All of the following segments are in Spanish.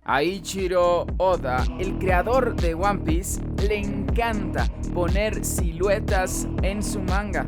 A Eiichiro Oda, el creador de One Piece, le encanta poner siluetas en su manga.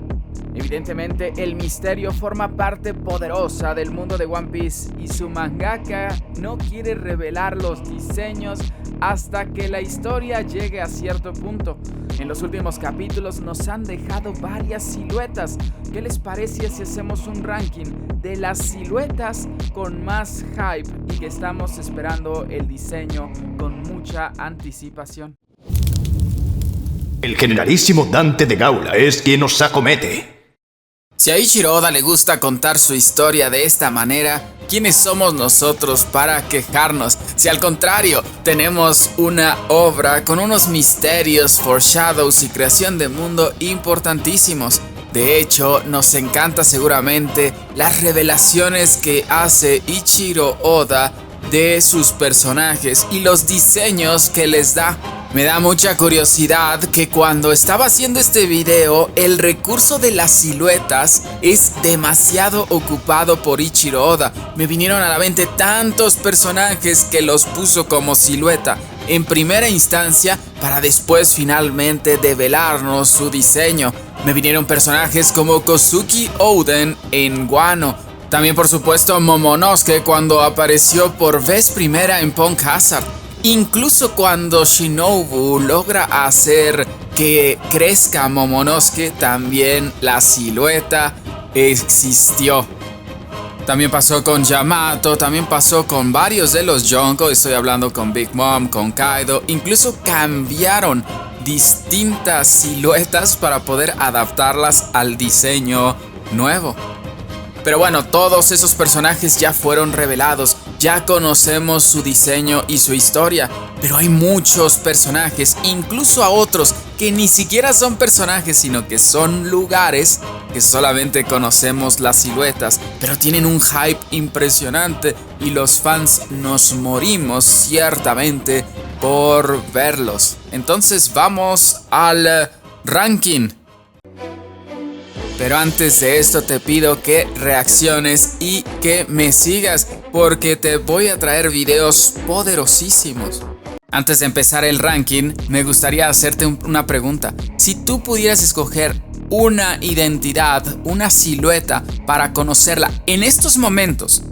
Evidentemente, el misterio forma parte poderosa del mundo de One Piece y su mangaka no quiere revelar los diseños hasta que la historia llegue a cierto punto. En los últimos capítulos nos han dejado varias siluetas. ¿Qué les parece si hacemos un ranking de las siluetas con más hype y que estamos esperando el diseño con mucha anticipación? El generalísimo Dante de Gaula es quien nos acomete. Si a Eiichiro Oda le gusta contar su historia de esta manera, ¿quiénes somos nosotros para quejarnos? Si al contrario, tenemos una obra con unos misterios, foreshadows y creación de mundo importantísimos. De hecho, nos encanta seguramente las revelaciones que hace Eiichiro Oda de sus personajes y los diseños que les da. Me da mucha curiosidad que cuando estaba haciendo este video, el recurso de las siluetas es demasiado ocupado por Eiichiro Oda. Me vinieron a la mente tantos personajes que los puso como silueta en primera instancia para después finalmente develarnos su diseño. Me vinieron personajes como Kozuki Oden en Wano. También por supuesto Momonosuke cuando apareció por vez primera en Punk Hazard. Incluso cuando Shinobu logra hacer que crezca Momonosuke, también la silueta existió. También pasó con Yamato, también pasó con varios de los Yonko, estoy hablando con Big Mom, con Kaido. Incluso cambiaron distintas siluetas para poder adaptarlas al diseño nuevo. Pero bueno, todos esos personajes ya fueron revelados, ya conocemos su diseño y su historia, pero hay muchos personajes, incluso a otros que ni siquiera son personajes, sino que son lugares que solamente conocemos las siluetas, pero tienen un hype impresionante y los fans nos morimos ciertamente por verlos. Entonces vamos al ranking. Pero antes de esto te pido que reacciones y que me sigas porque te voy a traer videos poderosísimos. Antes de empezar el ranking, me gustaría hacerte una pregunta. Si tú pudieras escoger una identidad, una silueta para conocerla en estos momentos,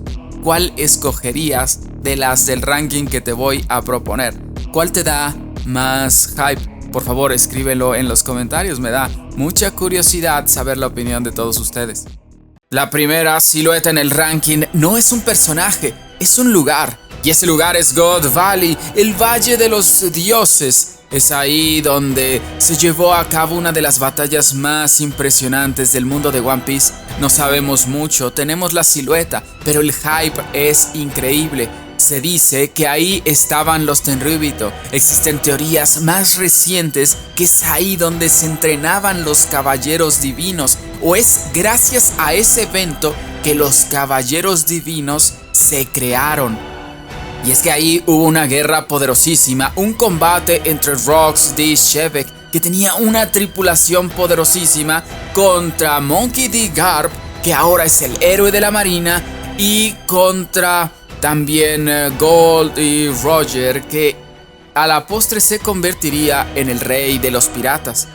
¿cuál escogerías de las del ranking que te voy a proponer? ¿Cuál te da más hype? Por favor, escríbelo en los comentarios, me da mucha curiosidad saber la opinión de todos ustedes. La primera silueta en el ranking no es un personaje, es un lugar. Y ese lugar es God Valley, el Valle de los Dioses. Es ahí donde se llevó a cabo una de las batallas más impresionantes del mundo de One Piece. No sabemos mucho, tenemos la silueta, pero el hype es increíble. Se dice que ahí estaban los Tenryubito. Existen teorías más recientes que es ahí donde se entrenaban los caballeros divinos, o es gracias a ese evento que los caballeros divinos se crearon. Y es que ahí hubo una guerra poderosísima, un combate entre Rox D. Shebeck, que tenía una tripulación poderosísima, contra Monkey D. Garp, que ahora es el héroe de la marina, y contra también Gold y Roger, que a la postre se convertiría en el rey de los piratas.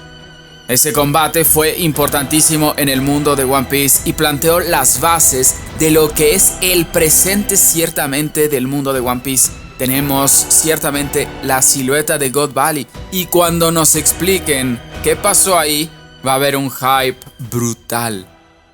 Ese combate fue importantísimo en el mundo de One Piece y planteó las bases de lo que es el presente ciertamente del mundo de One Piece. Tenemos ciertamente la silueta de God Valley y cuando nos expliquen qué pasó ahí, va a haber un hype brutal.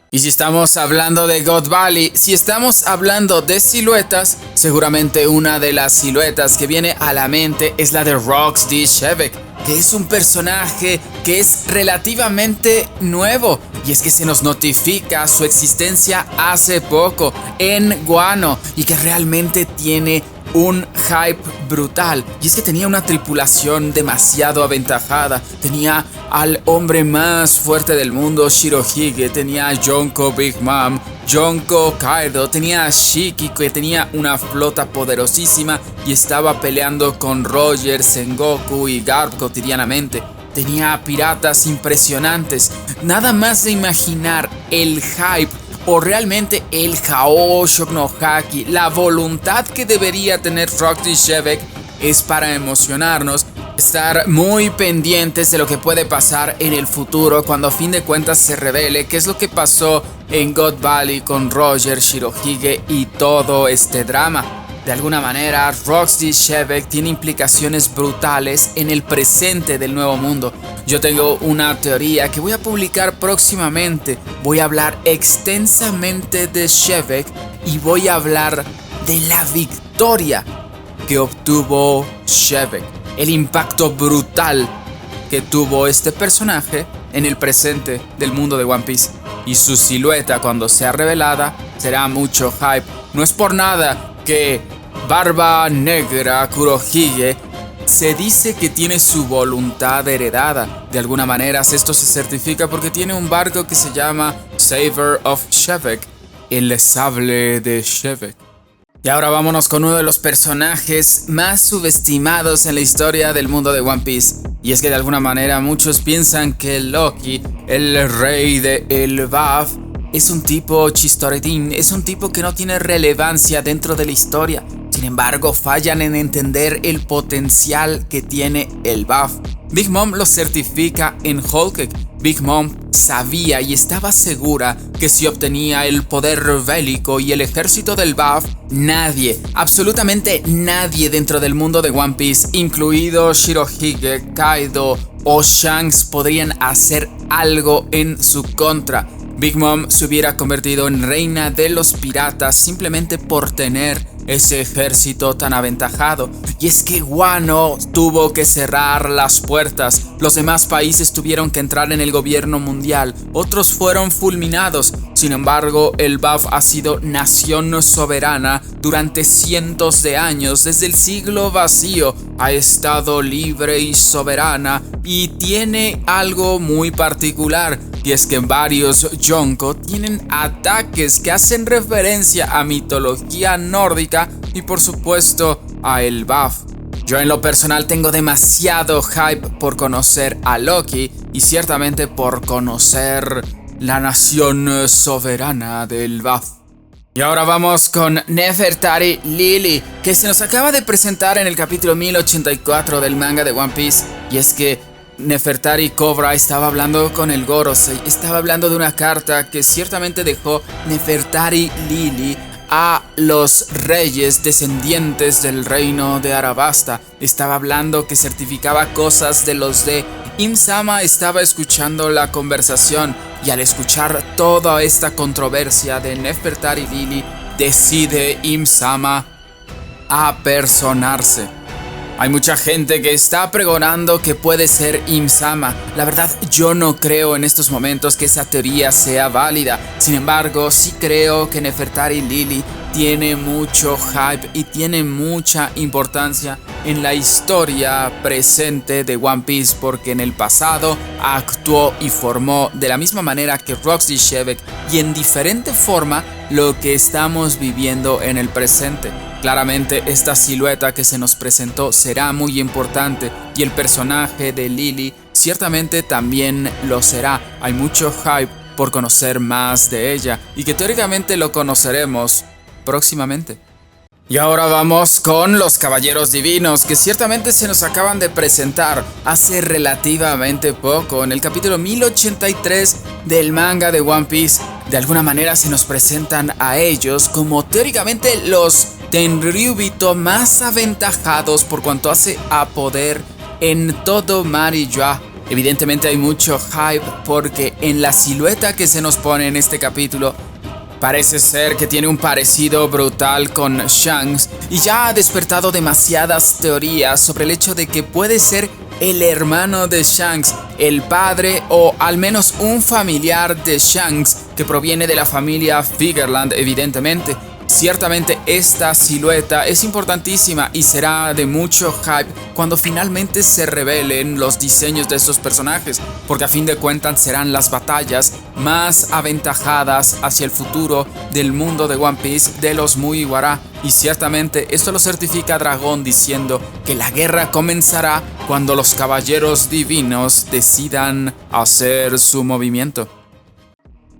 Y si estamos hablando de God Valley, si estamos hablando de siluetas, seguramente una de las siluetas que viene a la mente es la de Rox D. Shebeck, que es un personaje que es relativamente nuevo. Y es que se nos notifica su existencia hace poco en Wano y que realmente tiene un hype brutal. Y es que tenía una tripulación demasiado aventajada. Tenía al hombre más fuerte del mundo, Shirohige. Tenía a Yonko Big Mom, Yonko Kaido. Tenía a Shiki, que tenía una flota poderosísima y estaba peleando con Roger, Sengoku y Garp cotidianamente. Tenía piratas impresionantes. Nada más de imaginar el hype o realmente el Hao Shoku no Haki, la voluntad que debería tener Roxy Shevek es para emocionarnos, estar muy pendientes de lo que puede pasar en el futuro cuando a fin de cuentas se revele qué es lo que pasó en God Valley con Roger, Shirohige y todo este drama. De alguna manera, Roxy Shevek tiene implicaciones brutales en el presente del Nuevo Mundo. Yo tengo una teoría que voy a publicar próximamente. Voy a hablar extensamente de Shevek y voy a hablar de la victoria que obtuvo Shevek. El impacto brutal que tuvo este personaje en el presente del mundo de One Piece. Y su silueta, cuando sea revelada, será mucho hype. No es por nada que Barba Negra Kurohige se dice que tiene su voluntad heredada. De alguna manera esto se certifica porque tiene un barco que se llama Saber of Shevek, el sable de Shevek. Y ahora vámonos con uno de los personajes más subestimados en la historia del mundo de One Piece. Y es que de alguna manera muchos piensan que Loki, el rey de el BAF, es un tipo chistoretín, es un tipo que no tiene relevancia dentro de la historia. Sin embargo, fallan en entender el potencial que tiene el BAF. Big Mom lo certifica en Whole Cake. Big Mom sabía y estaba segura que si obtenía el poder bélico y el ejército del BAF, nadie, absolutamente nadie dentro del mundo de One Piece, incluido Shirohige, Kaido o Shanks, podrían hacer algo en su contra. Big Mom se hubiera convertido en reina de los piratas simplemente por tener ese ejército tan aventajado. Y es que Wano tuvo que cerrar las puertas. Los demás países tuvieron que entrar en el gobierno mundial. Otros fueron fulminados. Sin embargo, el BAF ha sido nación soberana durante cientos de años. Desde el siglo vacío ha estado libre y soberana. Y tiene algo muy particular. Y es que varios Yonko tienen ataques que hacen referencia a mitología nórdica y por supuesto a el BAF. Yo en lo personal tengo demasiado hype por conocer a Loki y ciertamente por conocer la nación soberana del BAF. Y ahora vamos con Nefertari Lily, que se nos acaba de presentar en el capítulo 1084 del manga de One Piece. Y es que Nefertari Cobra estaba hablando con el Gorosei, estaba hablando de una carta que ciertamente dejó Nefertari Lily a los reyes descendientes del reino de Arabasta. Estaba hablando que certificaba cosas de los de Im-sama. Estaba escuchando la conversación y al escuchar toda esta controversia de Nefertari Lily, decide Im-sama apersonarse. Hay mucha gente que está pregonando que puede ser Im-sama. La verdad, yo no creo en estos momentos que esa teoría sea válida. Sin embargo, sí creo que Nefertari Lily tiene mucho hype y tiene mucha importancia en la historia presente de One Piece, porque en el pasado actuó y formó de la misma manera que Roxy Shevek y en diferente forma lo que estamos viviendo en el presente. Claramente esta silueta que se nos presentó será muy importante y el personaje de Lily ciertamente también lo será. Hay mucho hype por conocer más de ella y que teóricamente lo conoceremos próximamente. Y ahora vamos con los Caballeros Divinos, que ciertamente se nos acaban de presentar hace relativamente poco en el capítulo 1083 del manga de One Piece. De alguna manera se nos presentan a ellos como teóricamente los Tenryubito más aventajados por cuanto hace a poder en todo Mariyua. Evidentemente hay mucho hype porque en la silueta que se nos pone en este capítulo parece ser que tiene un parecido brutal con Shanks y ya ha despertado demasiadas teorías sobre el hecho de que puede ser el hermano de Shanks, el padre o al menos un familiar de Shanks que proviene de la familia Figureland, evidentemente. Ciertamente esta silueta es importantísima y será de mucho hype cuando finalmente se revelen los diseños de estos personajes, porque a fin de cuentas serán las batallas más aventajadas hacia el futuro del mundo de One Piece de los Mugiwara. Y ciertamente esto lo certifica Dragón diciendo que la guerra comenzará cuando los Caballeros Divinos decidan hacer su movimiento.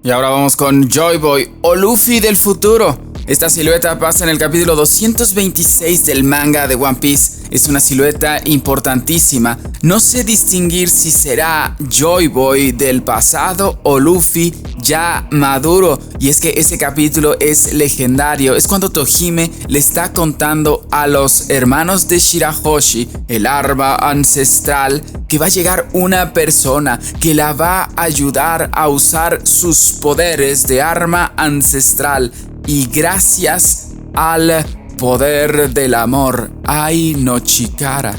Y ahora vamos con Joy Boy o Luffy del futuro. Esta silueta pasa en el capítulo 226 del manga de One Piece. Es una silueta importantísima. No sé distinguir si será Joy Boy del pasado o Luffy ya maduro. Y es que ese capítulo es legendario. Es cuando Tohime le está contando a los hermanos de Shirahoshi, el arma ancestral, que va a llegar una persona que la va a ayudar a usar sus poderes de arma ancestral. Y gracias al poder del amor, Ai no Chikara.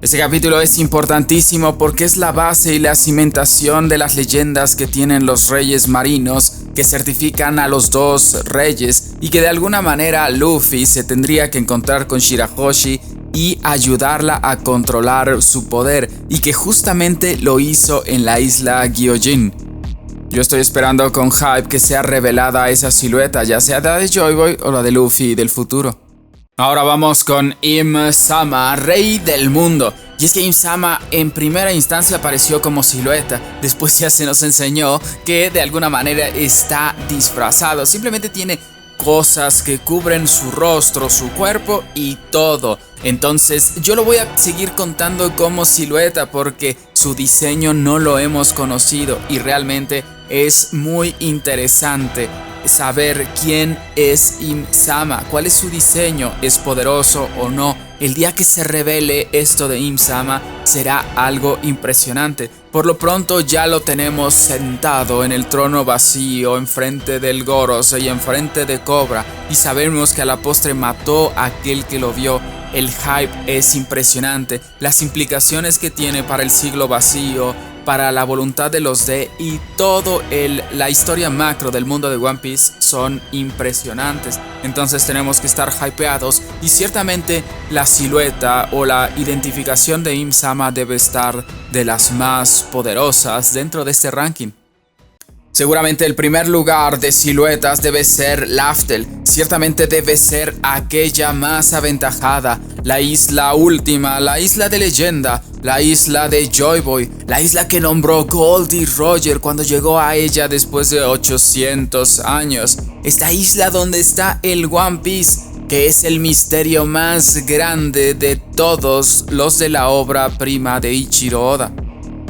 Este capítulo es importantísimo porque es la base y la cimentación de las leyendas que tienen los reyes marinos, que certifican a los dos reyes y que de alguna manera Luffy se tendría que encontrar con Shirahoshi y ayudarla a controlar su poder, y que justamente lo hizo en la isla Gyojin. Yo estoy esperando con hype que sea revelada esa silueta, ya sea la de Joy Boy o la de Luffy del futuro. Ahora vamos con Im-sama, rey del mundo. Y es que Im-sama en primera instancia apareció como silueta, después ya se nos enseñó que de alguna manera está disfrazado, simplemente tiene cosas que cubren su rostro, su cuerpo y todo. Entonces yo lo voy a seguir contando como silueta porque su diseño no lo hemos conocido y realmente es muy interesante saber quién es Im-sama, cuál es su diseño, es poderoso o no. El día que se revele esto de Im-sama será algo impresionante. Por lo pronto ya lo tenemos sentado en el trono vacío, enfrente del Goros y enfrente de Cobra, y sabemos que a la postre mató a aquel que lo vio. El hype es impresionante, las implicaciones que tiene para el siglo vacío, para la voluntad de los D y todo la historia macro del mundo de One Piece son impresionantes. Entonces tenemos que estar hypeados y ciertamente la silueta o la identificación de Im-sama debe estar de las más poderosas dentro de este ranking. Seguramente el primer lugar de siluetas debe ser Laftel, ciertamente debe ser aquella más aventajada, la isla última, la isla de leyenda, la isla de Joy Boy, la isla que nombró Goldie Roger cuando llegó a ella después de 800 años. Esta isla donde está el One Piece, que es el misterio más grande de todos los de la obra prima de Ichiro Oda.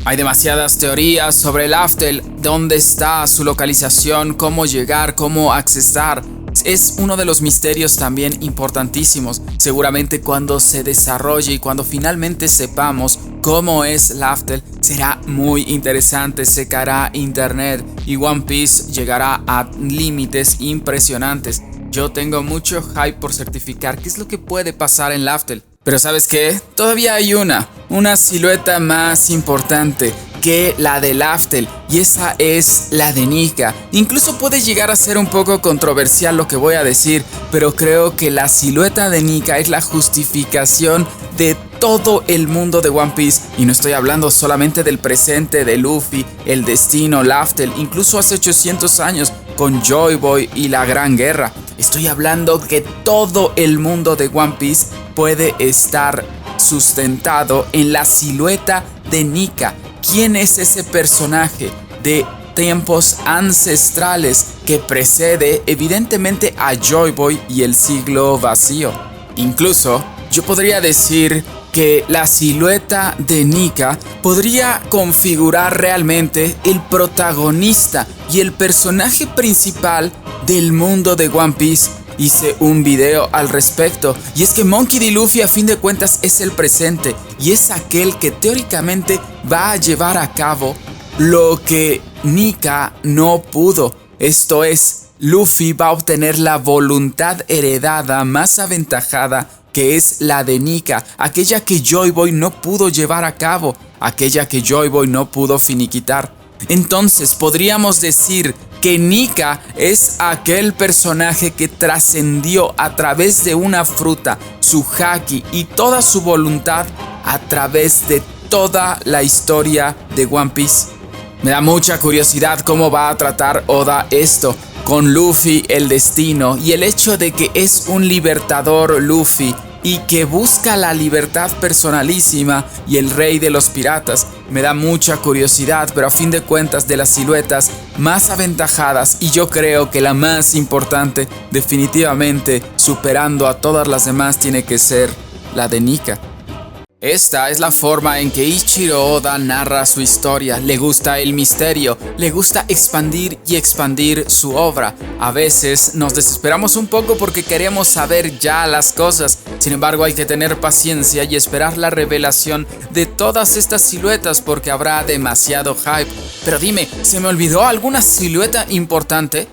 Hay demasiadas teorías sobre el Laftel, dónde está su localización, cómo llegar, cómo accesar. Es uno de los misterios también importantísimos. Seguramente cuando se desarrolle y cuando finalmente sepamos cómo es Laftel, será muy interesante, secará internet y One Piece llegará a límites impresionantes. Yo tengo mucho hype por certificar qué es lo que puede pasar en Laftel. Pero ¿sabes qué? Todavía hay una silueta más importante que la de Laftel, y esa es la de Nika. Incluso puede llegar a ser un poco controversial lo que voy a decir, pero creo que la silueta de Nika es la justificación de todo el mundo de One Piece, y no estoy hablando solamente del presente de Luffy, el destino, Laftel, incluso hace 800 años con Joy Boy y la Gran Guerra. Estoy hablando que todo el mundo de One Piece puede estar sustentado en la silueta de Nika. ¿Quién es ese personaje de tiempos ancestrales que precede evidentemente a Joy Boy y el siglo vacío? Incluso yo podría decir que la silueta de Nika podría configurar realmente el protagonista y el personaje principal del mundo de One Piece. Hice un video al respecto, y es que Monkey D. Luffy a fin de cuentas es el presente y es aquel que teóricamente va a llevar a cabo lo que Nika no pudo. Esto es, Luffy va a obtener la voluntad heredada más aventajada, que es la de Nika, aquella que Joy Boy no pudo llevar a cabo, aquella que Joy Boy no pudo finiquitar. Entonces podríamos decir que Nika es aquel personaje que trascendió a través de una fruta, su haki y toda su voluntad a través de toda la historia de One Piece. Me da mucha curiosidad cómo va a tratar Oda esto, con Luffy, el destino y el hecho de que es un libertador Luffy y que busca la libertad personalísima y el rey de los piratas. Me da mucha curiosidad, pero a fin de cuentas, de las siluetas más aventajadas, y yo creo que la más importante, definitivamente superando a todas las demás, tiene que ser la de Nika. Esta es la forma en que Ichiro Oda narra su historia. Le gusta el misterio, le gusta expandir y expandir su obra. A veces nos desesperamos un poco porque queremos saber ya las cosas. Sin embargo, hay que tener paciencia y esperar la revelación de todas estas siluetas porque habrá demasiado hype. Pero dime, ¿se me olvidó alguna silueta importante?